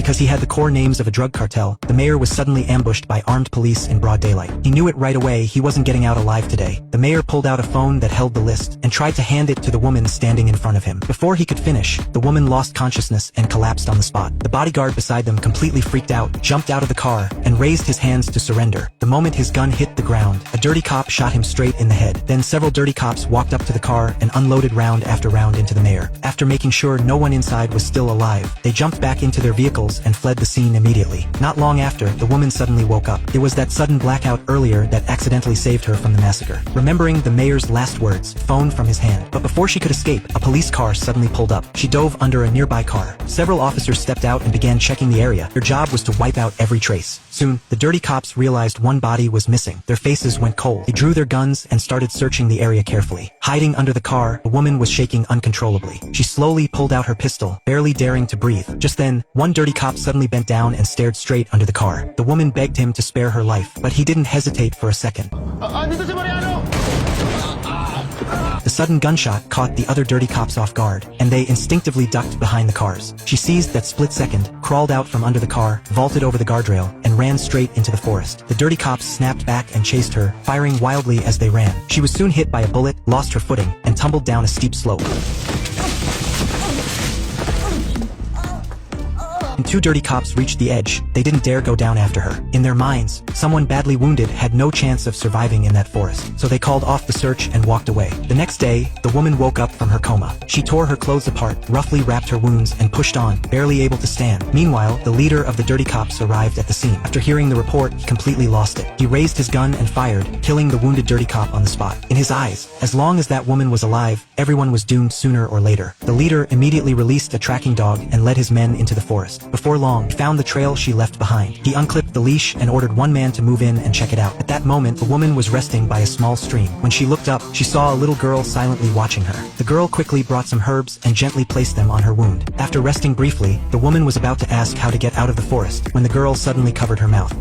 Because he had the core names of a drug cartel, the mayor was suddenly ambushed by armed police in broad daylight. He knew it right away he wasn't getting out alive today. The mayor pulled out a phone that held the list and tried to hand it to the woman standing in front of him. Before he could finish, the woman lost consciousness and collapsed on the spot. The bodyguard beside them, completely freaked out, jumped out of the car and raised his hands to surrender. The moment his gun hit the ground, a dirty cop shot him straight in the head. Then several dirty cops walked up to the car and unloaded round after round into the mayor. After making sure no one inside was still alive, they jumped back into their vehicles and fled the scene immediately. Not long after, the woman suddenly woke up. It was that sudden blackout earlier that accidentally saved her from the massacre. Remembering the mayor's last words, phone from his hand. But before she could escape, a police car suddenly pulled up. She dove under a nearby car. Several officers stepped out and began checking the area. Their job was to wipe out every trace. Soon, the dirty cops realized one body was missing. Their faces went cold. They drew their guns and started searching the area carefully. Hiding under the car, a woman was shaking uncontrollably. She slowly pulled out her pistol, barely daring to breathe. Just then, one dirty cop suddenly bent down and stared straight under the car. The woman begged him to spare her life, but he didn't hesitate for a second. The sudden gunshot caught the other dirty cops off guard, and they instinctively ducked behind the cars. She seized that split second, crawled out from under the car, vaulted over the guardrail, and ran straight into the forest. The dirty cops snapped back and chased her, firing wildly as they ran. She was soon hit by a bullet, lost her footing, and tumbled down a steep slope. When two dirty cops reached the edge, they didn't dare go down after her. In their minds, someone badly wounded had no chance of surviving in that forest, so they called off the search and walked away. The next day, the woman woke up from her coma. She tore her clothes apart, roughly wrapped her wounds, and pushed on, barely able to stand. Meanwhile, the leader of the dirty cops arrived at the scene. After hearing the report, he completely lost it. He raised his gun and fired, killing the wounded dirty cop on the spot. In his eyes, as long as that woman was alive, everyone was doomed sooner or later. The leader immediately released a tracking dog and led his men into the forest. Before long, he found the trail she left behind. He unclipped the leash and ordered one man to move in and check it out. At that moment, the woman was resting by a small stream. When she looked up, she saw a little girl silently watching her. The girl quickly brought some herbs and gently placed them on her wound. After resting briefly, the woman was about to ask how to get out of the forest when the girl suddenly covered her mouth.